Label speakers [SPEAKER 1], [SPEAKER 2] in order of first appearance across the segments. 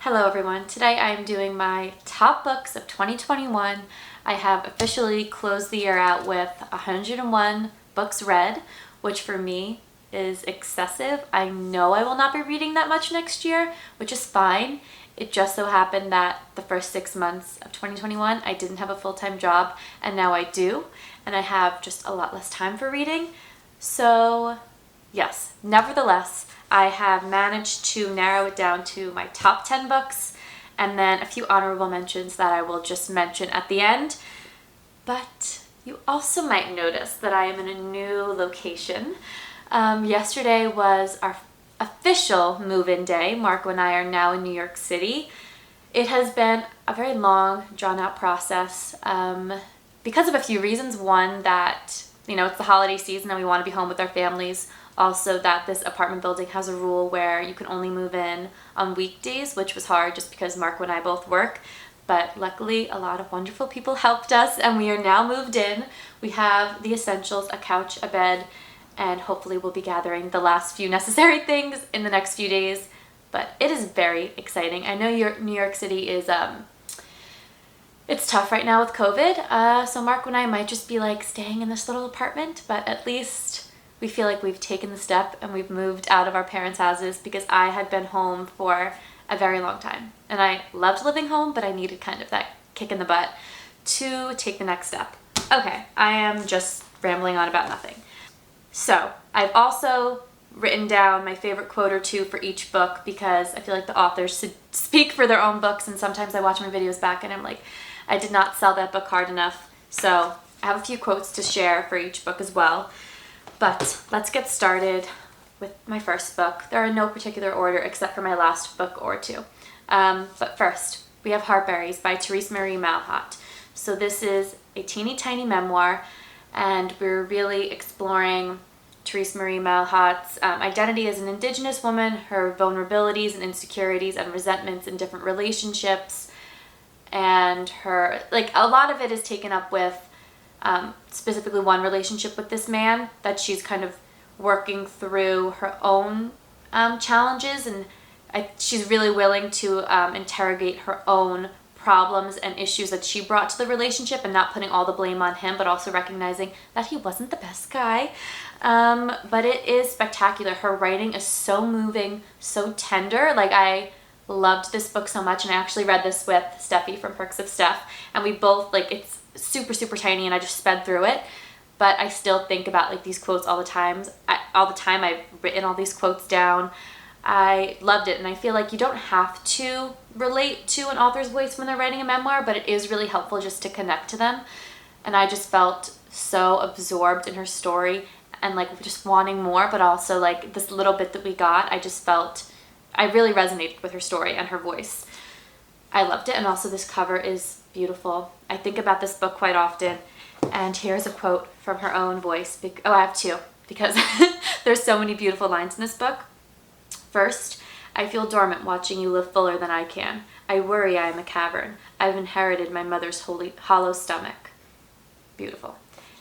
[SPEAKER 1] Hello everyone. Today I am doing my top books of 2021. I have officially closed the year out with 101 books read, which for me is excessive. I know I will not be reading that much next year, which is fine. It just so happened that the first 6 months of 2021 I didn't have a full-time job, and now I do, and I have just a lot less time for reading. So yes, nevertheless, I have managed to narrow it down to my top 10 books and then a few honorable mentions that I will just mention at the end. But you also might notice that I am in a new location. Yesterday was our official move-in day. Marco and I are now in New York City. It has been a very long, drawn-out process because of a few reasons. One, that it's the holiday season and we want to be home with our families. Also, that this apartment building has a rule where you can only move in on weekdays, which was hard just because Marco and I both work. But luckily, a lot of wonderful people helped us and we are now moved in. We have the essentials, a couch, a bed, and hopefully we'll be gathering the last few necessary things in the next few days. But it is very exciting. I know New York City is, it's tough right now with COVID. So Marco and I might just be like staying in this little apartment, but at least we feel like we've taken the step and we've moved out of our parents' houses, because I had been home for a very long time. And I loved living home, but I needed kind of that kick in the butt to take the next step. Okay, I am just rambling on about nothing. So I've also written down my favorite quote or two for each book, because I feel like the authors should speak for their own books, and sometimes I watch my videos back and I'm like, I did not sell that book hard enough. So I have a few quotes to share for each book as well. But let's get started with my first book. There are no particular order except for my last book or two. But first, we have Heartberries by Terese Marie Mailhot. So this is a teeny tiny memoir, and we're really exploring Terese Marie Mailhot's identity as an Indigenous woman, her vulnerabilities and insecurities and resentments in different relationships, and her, a lot of it is taken up with specifically one relationship with this man that she's kind of working through her own challenges, and she's really willing to interrogate her own problems and issues that she brought to the relationship, and not putting all the blame on him, but also recognizing that he wasn't the best guy. But it is spectacular. Her writing is so moving, so tender. I loved this book so much, and I actually read this with Steffi from Perks of Steph, and we both, it's super tiny, and I just sped through it, but I still think about these quotes all the time. I've written all these quotes down. I loved it, and I feel like you don't have to relate to an author's voice when they're writing a memoir, but it is really helpful just to connect to them. And I just felt so absorbed in her story and just wanting more, but also this little bit that we got, I just felt I really resonated with her story and her voice. I loved it, and also this cover is beautiful. I think about this book quite often, and here's a quote from her own voice. I have two, because there's so many beautiful lines in this book. First, I feel dormant watching you live fuller than I can. I worry I am a cavern. I've inherited my mother's hollow stomach. Beautiful.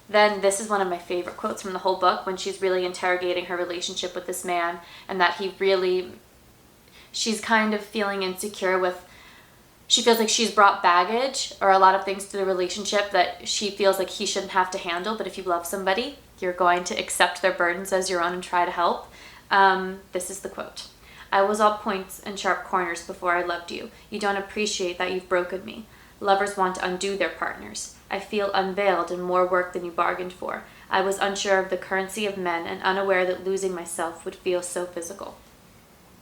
[SPEAKER 1] Then this is one of my favorite quotes from the whole book, when she's really interrogating her relationship with this man, and that she's kind of feeling insecure with, she feels like she's brought baggage or a lot of things to the relationship that she feels like he shouldn't have to handle. But if you love somebody, you're going to accept their burdens as your own and try to help. This is the quote. I was all points and sharp corners before I loved you. You don't appreciate that you've broken me. Lovers want to undo their partners. I feel unveiled and more work than you bargained for. I was unsure of the currency of men and unaware that losing myself would feel so physical.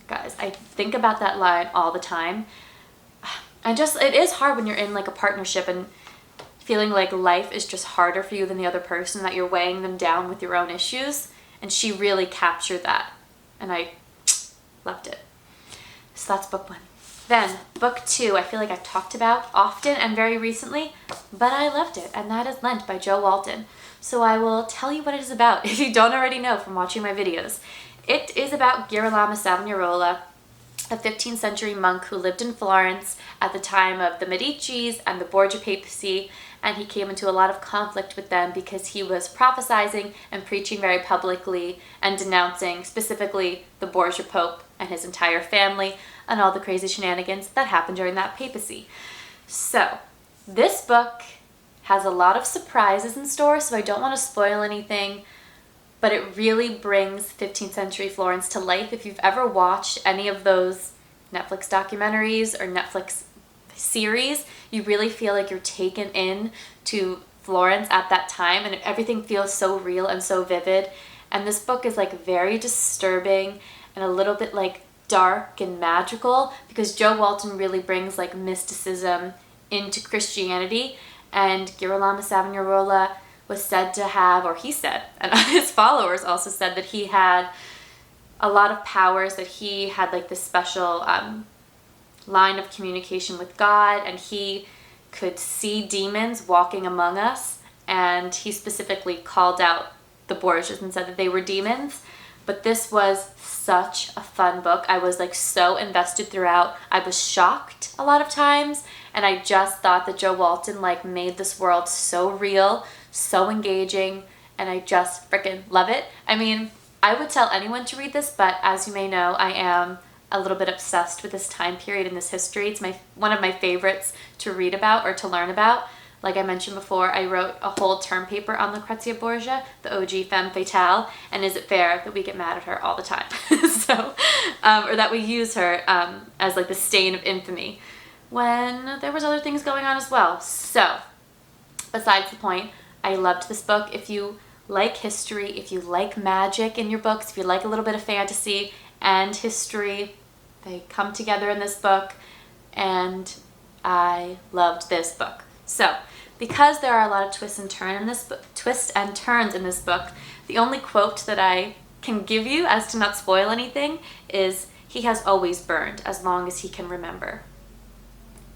[SPEAKER 1] Guys, I think about that line all the time. And it is hard when you're in a partnership and feeling like life is just harder for you than the other person, that you're weighing them down with your own issues. And she really captured that. And I loved it. So that's book one. Then book two, I feel like I've talked about often and very recently, but I loved it. And that is Lent by Jo Walton. So I will tell you what it is about if you don't already know from watching my videos. It is about Girolamo Savonarola, a 15th century monk who lived in Florence at the time of the Medicis and the Borgia papacy, and he came into a lot of conflict with them because he was prophesizing and preaching very publicly and denouncing specifically the Borgia Pope and his entire family. and all the crazy shenanigans that happened during that papacy. So, this book has a lot of surprises in store, so I don't want to spoil anything, but it really brings 15th century Florence to life. If you've ever watched any of those Netflix documentaries or Netflix series, you really feel like you're taken in to Florence at that time, and everything feels so real and so vivid. And this book is like very disturbing and a little bit like dark and magical, because Jo Walton really brings like mysticism into Christianity. And Girolamo Savonarola was said to have, or he said, and his followers also said, that he had a lot of powers, that he had like this special line of communication with God, and he could see demons walking among us. And he specifically called out the Borgias and said that they were demons. But this was such a fun book. I was like so invested throughout. I was shocked a lot of times, and I just thought that Jo Walton like made this world so real, so engaging, and I just freaking love it. I mean, I would tell anyone to read this, but as you may know, I am a little bit obsessed with this time period and this history. It's one of my favorites to read about or to learn about. Like I mentioned before, I wrote a whole term paper on Lucrezia Borgia, the OG femme fatale, and is it fair that we get mad at her all the time? So, or that we use her as like the stain of infamy, when there was other things going on as well. So, besides the point, I loved this book. If you like history, if you like magic in your books, if you like a little bit of fantasy and history, they come together in this book, and I loved this book. So, because there are a lot of twists and turns in this book, the only quote that I can give you, as to not spoil anything, is, "He has always burned as long as he can remember."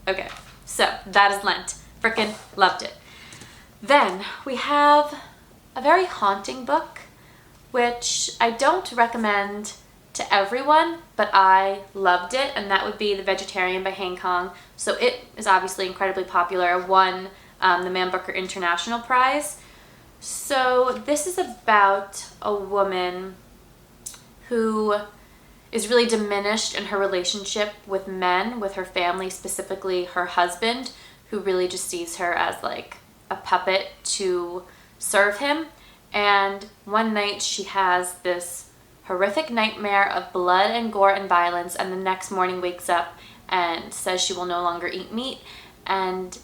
[SPEAKER 1] Okay, so that is Lent. Frickin' loved it. Then we have a very haunting book, which I don't recommend to everyone, but I loved it, and that would be The Vegetarian by Han Kang. So it is obviously incredibly popular, won the Man Booker International Prize. So this is about a woman who is really diminished in her relationship with men, with her family, specifically her husband, who really just sees her as like a puppet to serve him. And one night she has this horrific nightmare of blood and gore and violence, and the next morning wakes up and says she will no longer eat meat. And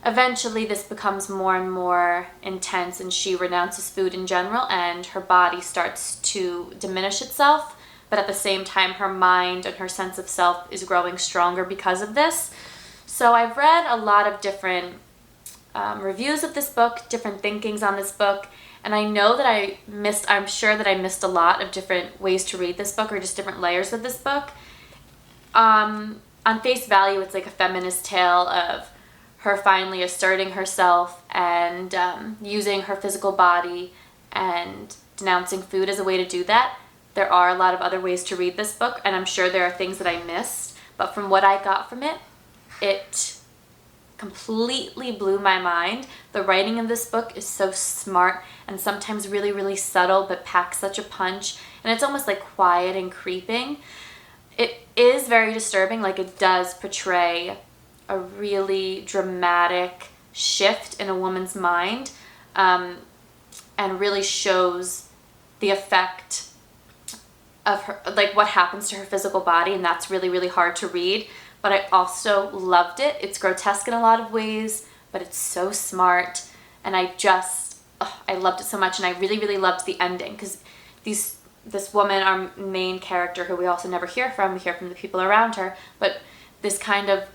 [SPEAKER 1] eventually this becomes more and more intense, and she renounces food in general, and her body starts to diminish itself, but at the same time her mind and her sense of self is growing stronger because of this. So I've read a lot of different reviews of this book, different thinkings on this book, and I know that I'm sure that I missed a lot of different ways to read this book, or just different layers of this book. On face value, it's like a feminist tale of her finally asserting herself and using her physical body and denouncing food as a way to do that. There are a lot of other ways to read this book, and I'm sure there are things that I missed, but from what I got from it, it completely blew my mind. The writing of this book is so smart and sometimes really, really subtle, but packs such a punch, and it's almost like quiet and creeping. It is very disturbing, like it does portray a really dramatic shift in a woman's mind, and really shows the effect of her, like what happens to her physical body, and that's really, really hard to read. But I also loved it. It's grotesque in a lot of ways, but it's so smart, and I loved it so much, and I really, really loved the ending, because this woman, our main character, who we also never hear from, we hear from the people around her, but this kind of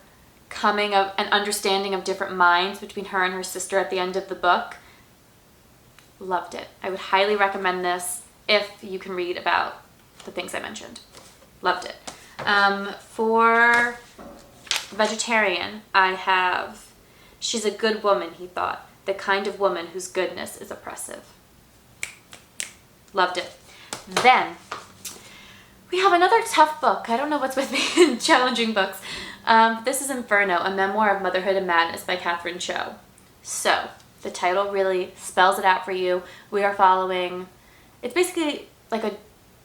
[SPEAKER 1] coming of an understanding of different minds between her and her sister at the end of the book. Loved it. I would highly recommend this if you can read about the things I mentioned. Loved it. For Vegetarian, I have She's a Good Woman, he thought, the kind of woman whose goodness is oppressive. Loved it. Then we have another tough book. I don't know what's with me in challenging books. This is Inferno, a memoir of motherhood and madness by Catherine Cho. So the title really spells it out for you. We are following, it's basically like a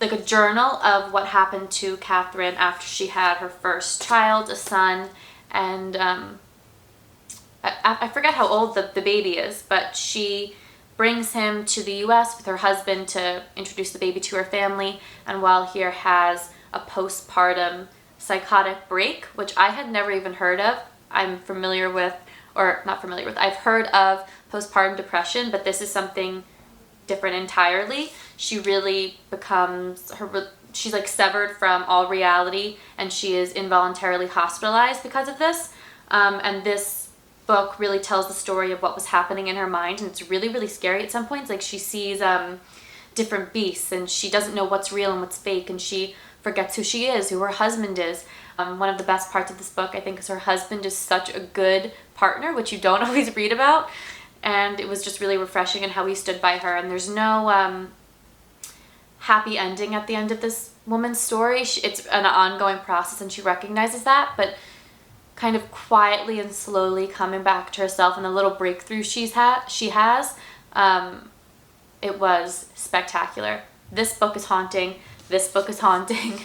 [SPEAKER 1] like a journal of what happened to Catherine after she had her first child, a son, and I forget how old the baby is, but she brings him to the US with her husband to introduce the baby to her family, and while here has a postpartum psychotic break, which I had never even heard of. I'm familiar with, or not familiar with, I've heard of postpartum depression, but this is something different entirely. She really becomes, she's like severed from all reality, and she is involuntarily hospitalized because of this. And this book really tells the story of what was happening in her mind, and it's really, really scary at some points. Like she sees different beasts, and she doesn't know what's real and what's fake, and she forgets who she is, who her husband is. One of the best parts of this book, I think, is her husband is such a good partner, which you don't always read about, and it was just really refreshing in how he stood by her. And there's no happy ending at the end of this woman's story. It's an ongoing process, and she recognizes that, but kind of quietly and slowly coming back to herself, and the little breakthrough she has, it was spectacular. This book is haunting. This book is haunting.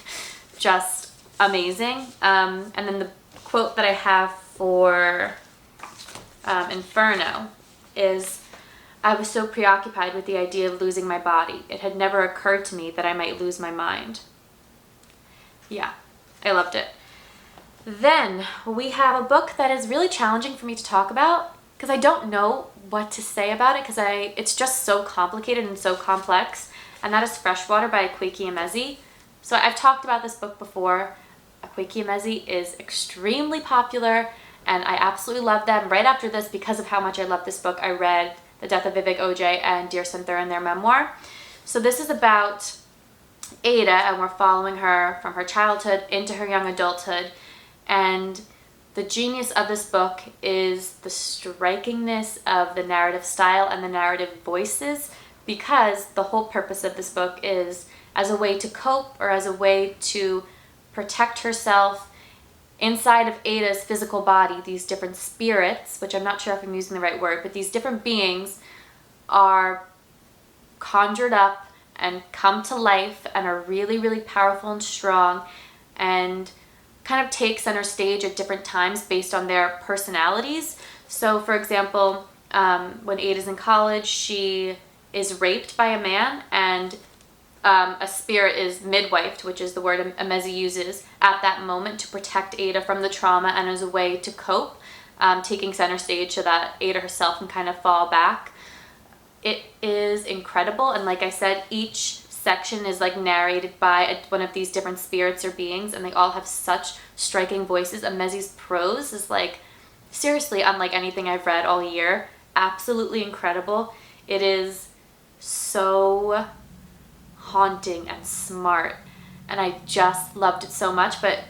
[SPEAKER 1] Just amazing. And then the quote that I have for Inferno is, "I was so preoccupied with the idea of losing my body. It had never occurred to me that I might lose my mind." Yeah, I loved it. Then we have a book that is really challenging for me to talk about because I don't know what to say about it because it's just so complicated and so complex, and that is Freshwater by Akwaeke Emezi. So I've talked about this book before. Akwaeke Emezi is extremely popular, and I absolutely love them. Right after this, because of how much I love this book, I read The Death of Vivek Oj and Dear Sinther in their memoir. So this is about Ada, and we're following her from her childhood into her young adulthood. And the genius of this book is the strikingness of the narrative style and the narrative voices, because the whole purpose of this book is as a way to cope, or as a way to protect herself inside of Ada's physical body. These different spirits, which I'm not sure if I'm using the right word, but these different beings are conjured up and come to life and are really, really powerful and strong, and kind of take center stage at different times based on their personalities. So for example, when Ada's in college, she is raped by a man, and a spirit is midwifed, which is the word Emezi uses at that moment to protect Ada from the trauma and as a way to cope, taking center stage so that Ada herself can kind of fall back. It is incredible, and like I said, each section is like narrated by one of these different spirits or beings, and they all have such striking voices. Emezi's prose is like seriously unlike anything I've read all year. Absolutely incredible. It is so haunting and smart, and I just loved it so much. But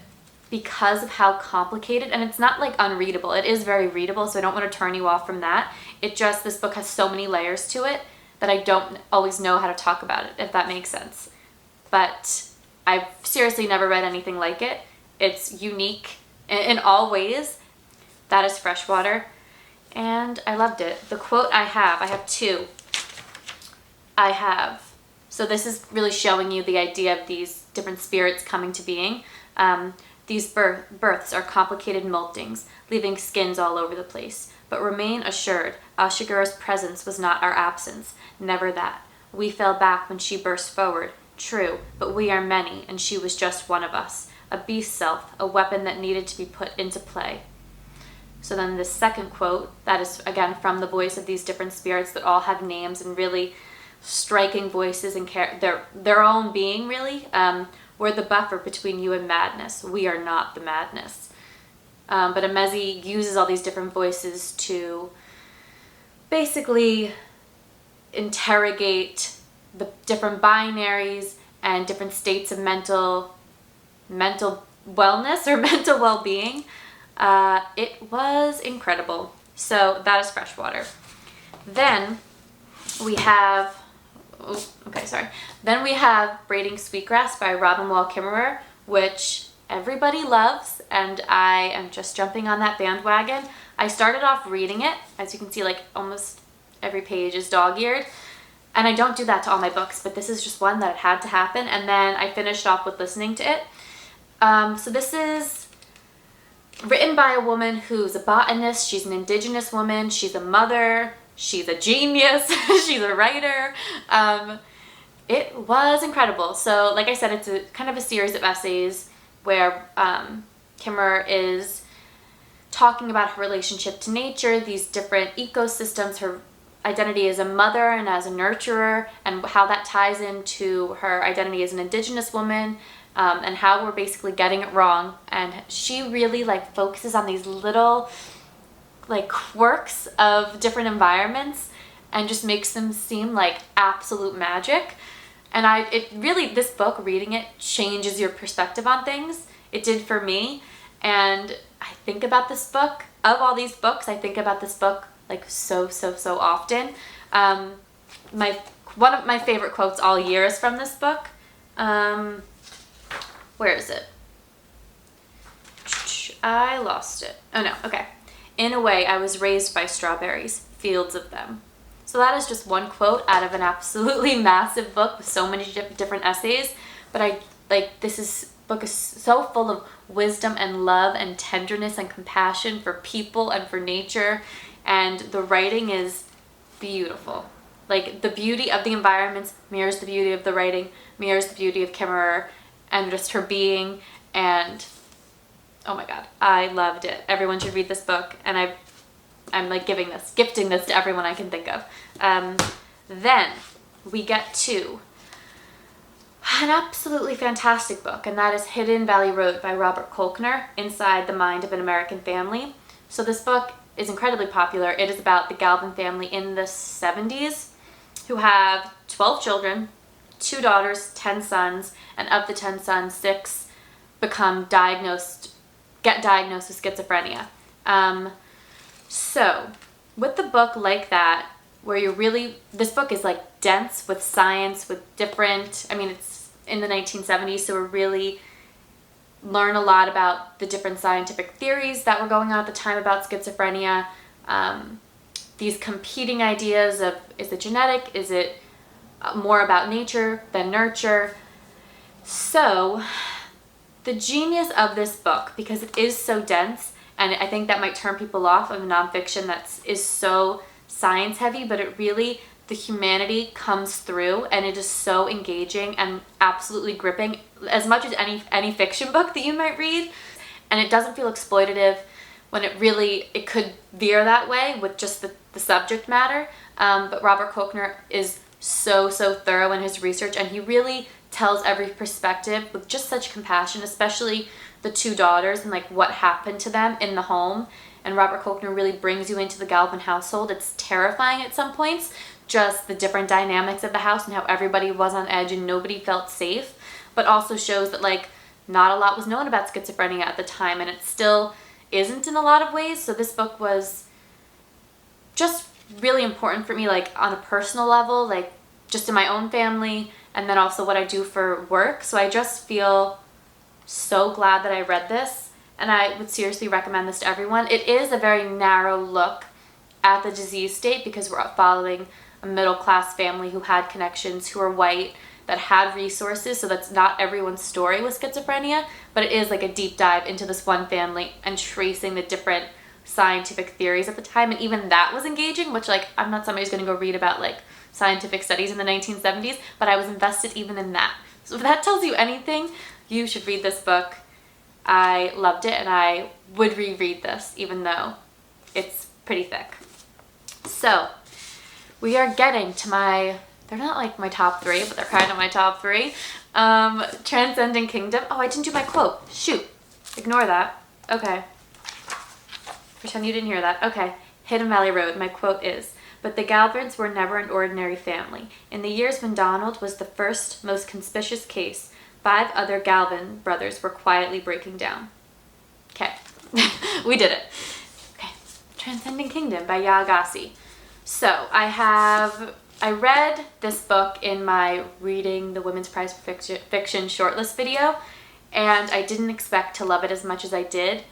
[SPEAKER 1] because of how complicated, and it's not like unreadable, it is very readable, so I don't want to turn you off from that. This book has so many layers to it that I don't always know how to talk about it, if that makes sense. But I've seriously never read anything like it. It's unique in all ways. That is Freshwater, and I loved it. The quote I have two. So this is really showing you the idea of these different spirits coming to being. These births are complicated moltings, leaving skins all over the place. But remain assured, Ashigura's presence was not our absence. Never that. We fell back when she burst forward. True, but we are many, and she was just one of us. A beast self, a weapon that needed to be put into play. So then the second quote, that is again from the voice of these different spirits that all have names and really striking voices and their own being, really. We're the buffer between you and madness. We are not the madness. But Emezi uses all these different voices to basically interrogate the different binaries and different states of mental wellness or mental well-being. It was incredible. So that is Freshwater. Then we have Then we have Braiding Sweetgrass by Robin Wall Kimmerer, which everybody loves, and I am just jumping on that bandwagon. I started off reading it. As you can see, like almost every page is dog-eared. And I don't do that to all my books, but this is just one that had to happen. And then I finished off with listening to it. So this is written by a woman who's a botanist. She's an indigenous woman. She's a mother. She's a genius. She's a writer. It was incredible. So like I said, it's a kind of a series of essays where Kimmerer is talking about her relationship to nature, these different ecosystems, her identity as a mother and as a nurturer, and how that ties into her identity as an indigenous woman, and how we're basically getting it wrong. And she really like focuses on these little like quirks of different environments and just makes them seem like absolute magic. And it really, this book, reading it, changes your perspective on things. It did for me. And I think about this book, of all these books, I think about this book like so often. One of my favorite quotes all year is from this book. Where is it? I lost it. Oh no, okay. In a way, I was raised by strawberries, fields of them. So that is just one quote out of an absolutely massive book with so many different essays. But this book is so full of wisdom and love and tenderness and compassion for people and for nature. And the writing is beautiful. Like, the beauty of the environments mirrors the beauty of the writing, mirrors the beauty of Kimmerer, and just her being. And oh my god, I loved it. Everyone should read this book, and I'm like gifting this to everyone I can think of. Then we get to an absolutely fantastic book, and that is Hidden Valley Road by Robert Kolker, Inside the Mind of an American Family. So this book is incredibly popular. It is about the Galvin family in the 70s who have 12 children, 2 daughters, 10 sons, and of the 10 sons, 6 get diagnosed with schizophrenia. So with the book like that, where this book is like dense with science, with different, it's in the 1970s, so we really learn a lot about the different scientific theories that were going on at the time about schizophrenia, these competing ideas of, is it genetic, is it more about nature than nurture? So the genius of this book, because it is so dense, and I think that might turn people off of nonfiction that is so science heavy, but the humanity comes through, and it is so engaging and absolutely gripping, as much as any fiction book that you might read. And it doesn't feel exploitative when it could veer that way with just the subject matter. But Robert Kolker is so thorough in his research, and he really tells every perspective with just such compassion, especially the 2 daughters and like what happened to them in the home. And Robert Kolker really brings you into the Galvin household. It's terrifying at some points, just the different dynamics of the house and how everybody was on edge and nobody felt safe, but also shows that like not a lot was known about schizophrenia at the time, and it still isn't in a lot of ways. So this book was just really important for me, like on a personal level, like just in my own family, and then also what I do for work. So I just feel so glad that I read this, and I would seriously recommend this to everyone. It is a very narrow look at the disease state, because we're following a middle-class family who had connections, who are white, that had resources. So that's not everyone's story with schizophrenia, but it is like a deep dive into this one family and tracing the different scientific theories at the time. And even that was engaging, which like, I'm not somebody who's going to go read about like scientific studies in the 1970s, but I was invested even in that. So if that tells you anything, you should read this book. I loved it, and I would reread this, even though it's pretty thick. So we are getting to they're not like my top 3, but they're kind of my top 3. Transcending Kingdom. Oh, I didn't do my quote. Shoot. Ignore that. Okay. Pretend you didn't hear that. Okay. Hidden Valley Road. My quote is, "But the Galverns were never an ordinary family. In the years when Donald was the first, most conspicuous case, 5 other Galvin brothers were quietly breaking down." Okay. We did it. Okay. Transcending Kingdom by Gyasi. So I read this book in my Reading the Women's Prize for Fiction shortlist video, and I didn't expect to love it as much as I did.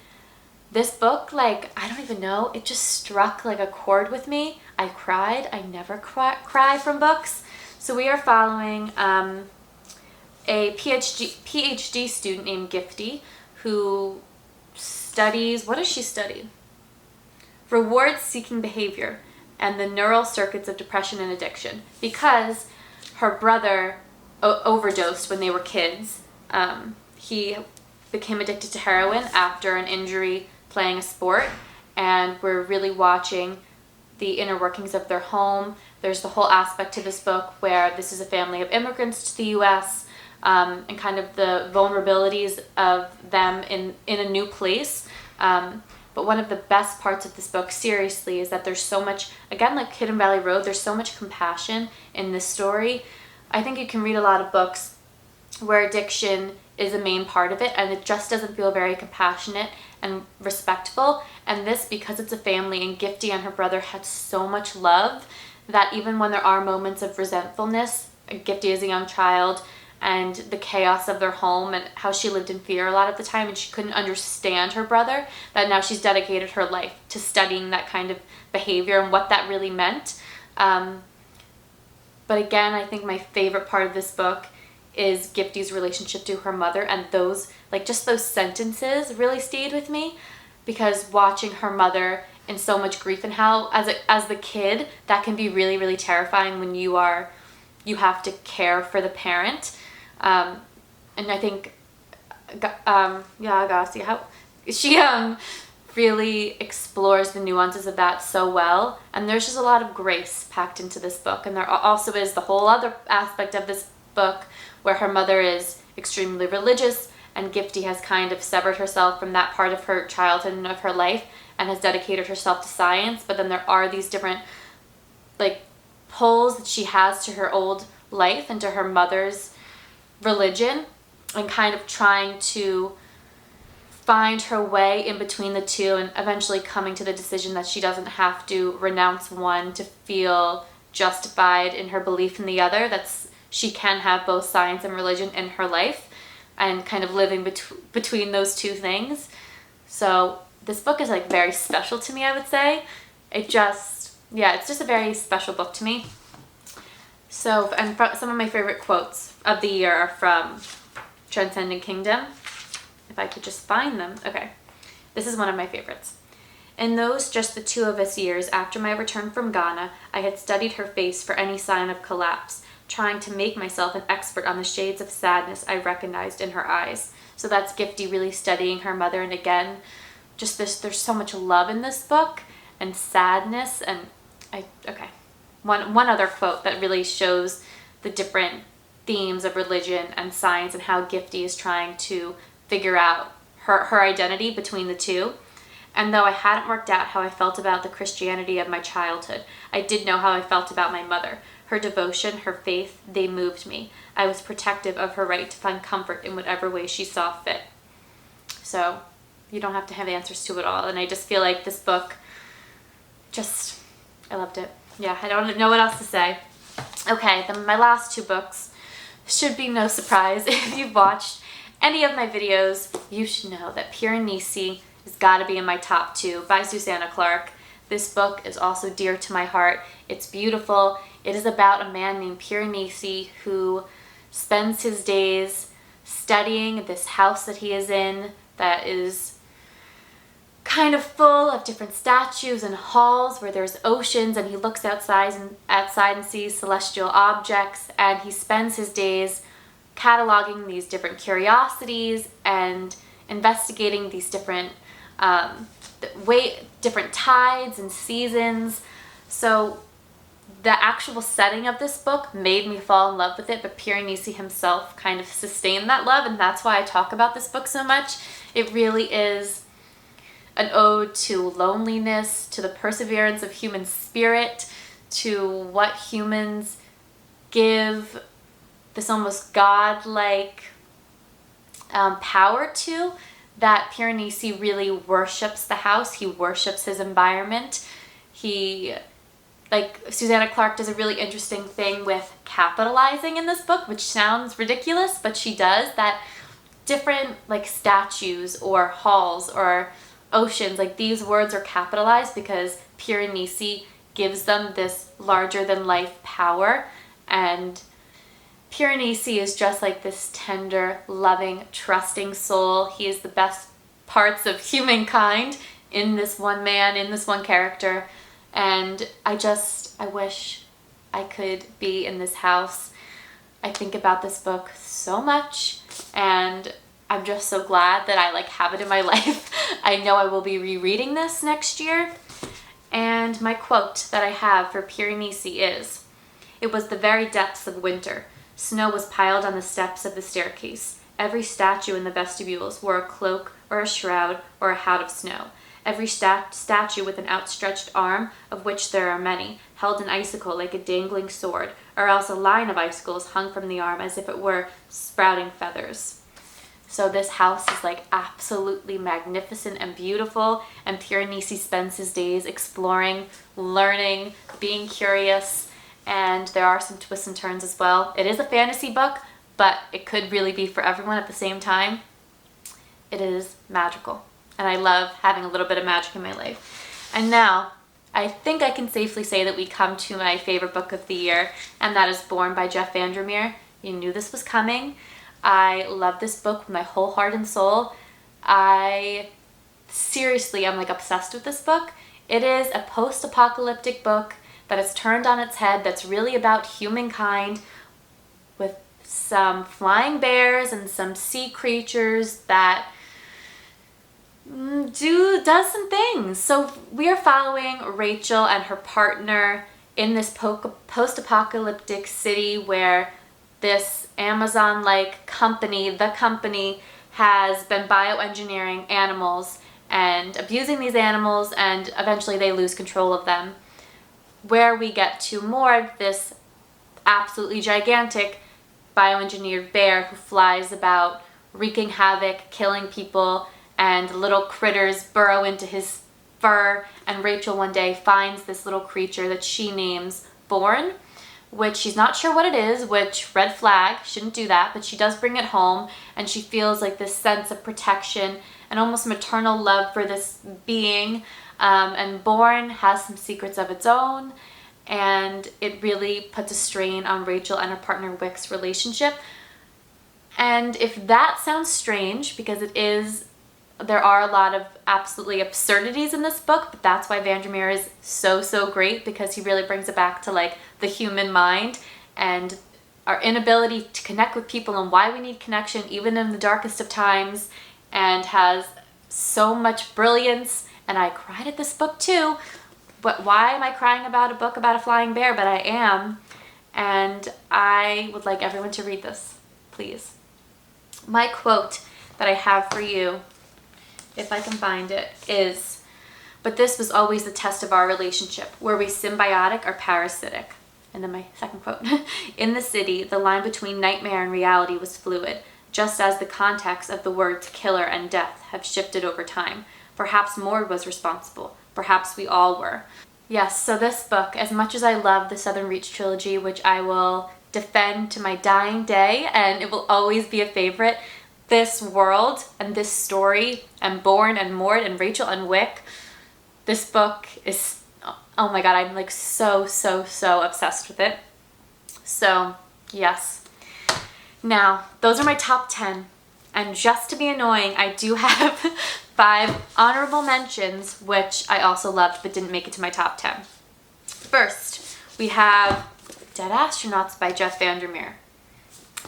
[SPEAKER 1] This book, like, I don't even know, it just struck like a chord with me. I cried. I never cry from books. So we are following a PhD student named Gifty who studies, what does she study? Reward-seeking behavior and the neural circuits of depression and addiction. Because her brother overdosed when they were kids. He became addicted to heroin after an injury playing a sport, and we're really watching the inner workings of their home. There's the whole aspect to this book where this is a family of immigrants to the U.S., and kind of the vulnerabilities of them in a new place. But one of the best parts of this book, seriously, is that there's so much, again, like Hidden Valley Road, there's so much compassion in this story. I think you can read a lot of books where addiction is a main part of it, and it just doesn't feel very compassionate and respectful. And this, because it's a family, and Gifty and her brother had so much love, that even when there are moments of resentfulness, Gifty is a young child, and the chaos of their home and how she lived in fear a lot of the time, and she couldn't understand her brother, that now she's dedicated her life to studying that kind of behavior and what that really meant. But again, I think my favorite part of this book is Gifty's relationship to her mother, and those, like, just those sentences really stayed with me, because watching her mother in so much grief, and how as the kid that can be really, really terrifying when you have to care for the parent. And I think Gyasi, how she really explores the nuances of that so well, and there's just a lot of grace packed into this book. And there also is the whole other aspect of this book where her mother is extremely religious, and Gifty has kind of severed herself from that part of her childhood and of her life and has dedicated herself to science. But then there are these different, like, pulls that she has to her old life and to her mother's religion, and kind of trying to find her way in between the two, and eventually coming to the decision that she doesn't have to renounce one to feel justified in her belief in the other. She can have both science and religion in her life, and kind of living between those two things. So this book is, like, very special to me, I would say. It's just a very special book to me. So, and some of my favorite quotes of the year are from Transcending Kingdom. If I could just find them. Okay. This is one of my favorites. In those just the two of us years after my return from Ghana, I had studied her face for any sign of collapse, trying to make myself an expert on the shades of sadness I recognized in her eyes. So that's Gifty really studying her mother, and again, just there's so much love in this book, and sadness, and One other quote that really shows the different themes of religion and science, and how Gifty is trying to figure out her identity between the two. And though I hadn't worked out how I felt about the Christianity of my childhood, I did know how I felt about my mother. Her devotion, her faith, they moved me. I was protective of her right to find comfort in whatever way she saw fit. So you don't have to have answers to it all. And I just feel like this book, I loved it. Yeah, I don't know what else to say. Okay, then my last two books should be no surprise. If you've watched any of my videos, you should know that Piranesi has got to be in my top two, by Susanna Clarke. This book is also dear to my heart. It's beautiful. It is about a man named Piranesi who spends his days studying this house that he is in, that is kind of full of different statues and halls where there's oceans, and he looks outside and sees celestial objects, and he spends his days cataloging these different curiosities and investigating these different different tides and seasons. So the actual setting of this book made me fall in love with it, but Piranesi himself kind of sustained that love, and that's why I talk about this book so much. It really is an ode to loneliness, to the perseverance of human spirit, to what humans give this almost godlike power to, that Piranesi really worships the house. He worships his environment. Susanna Clarke does a really interesting thing with capitalizing in this book, which sounds ridiculous, but she does, that different statues or halls or oceans, these words are capitalized because Piranesi gives them this larger than life power, And Piranesi is just like this tender, loving, trusting soul. He is the best parts of humankind in this one man, in this one character. And I wish I could be in this house. I think about this book so much, and I'm just so glad that I have it in my life. I know I will be rereading this next year. And my quote that I have for Piranesi is, "It was the very depths of winter. Snow was piled on the steps of the staircase. Every statue in the vestibules wore a cloak or a shroud or a hat of snow. Every statue with an outstretched arm, of which there are many, held an icicle like a dangling sword, or else a line of icicles hung from the arm as if it were sprouting feathers." So this house is absolutely magnificent and beautiful, and Piranesi spends his days exploring, learning, being curious, and there are some twists and turns as well. It is a fantasy book, but it could really be for everyone at the same time. It is magical, and I love having a little bit of magic in my life. And now, I think I can safely say that we come to my favorite book of the year, and that is Borne by Jeff VanderMeer. You knew this was coming. I love this book with my whole heart and soul. I'm obsessed with this book. It is a post-apocalyptic book that is turned on its head, that's really about humankind, with some flying bears and some sea creatures that does some things. So we are following Rachel and her partner in this post-apocalyptic city where this Amazon-like company, the company, has been bioengineering animals and abusing these animals, and eventually they lose control of them. Where we get to more this absolutely gigantic bioengineered bear who flies about wreaking havoc, killing people, and little critters burrow into his fur, and Rachel one day finds this little creature that she names Borne, which she's not sure what it is, which, red flag, shouldn't do that, but she does bring it home, and she feels this sense of protection and almost maternal love for this being, and Borne has some secrets of its own, and it really puts a strain on Rachel and her partner Wick's relationship. And if that sounds strange, because it is, there are a lot of absolutely absurdities in this book, but that's why VanderMeer is so great, because he really brings it back to the human mind and our inability to connect with people and why we need connection even in the darkest of times, and has so much brilliance. And I cried at this book too, but why am I crying about a book about a flying bear? But I am, and I would like everyone to read this, please. My quote that I have for you, if I can find it, is, "But this was always the test of our relationship. Were we symbiotic or parasitic?" And then my second quote, "In the city, the line between nightmare and reality was fluid, just as the context of the words killer and death have shifted over time. Perhaps Mord was responsible. Perhaps we all were." Yes, so this book, as much as I love the Southern Reach trilogy, which I will defend to my dying day, and it will always be a favorite, this world and this story and Borne and Mord and Rachel and Wick, this book is, oh my god, I'm so obsessed with it. So yes. Now, those are my top 10, and just to be annoying, I do have 5 honorable mentions, which I also loved but didn't make it to my top 10. First, we have Dead Astronauts by Jeff VanderMeer.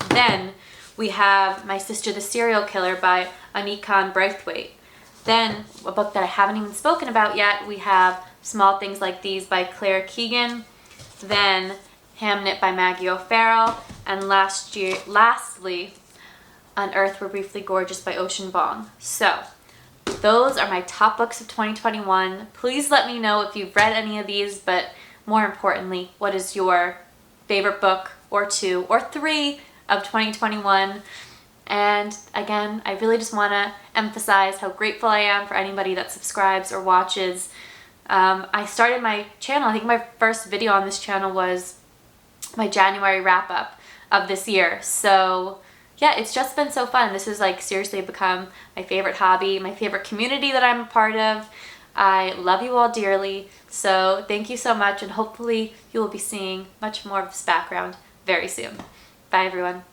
[SPEAKER 1] Then we have My Sister the Serial Killer by Oyinkan Braithwaite. Then, a book that I haven't even spoken about yet, we have Small Things Like These by Clarke Keegan. Then Hamnet by Maggie O'Farrell. And lastly, On Earth We're Briefly Gorgeous by Vuong. So, those are my top books of 2021. Please let me know if you've read any of these, but more importantly, what is your favorite book, or 2, or 3 of 2021? And again, I really just want to emphasize how grateful I am for anybody that subscribes or watches. I started my channel, I think my first video on this channel was my January wrap-up of this year. So yeah, it's just been so fun. This has seriously become my favorite hobby, my favorite community that I'm a part of. I love you all dearly. So thank you so much, and hopefully you will be seeing much more of this background very soon. Bye, everyone.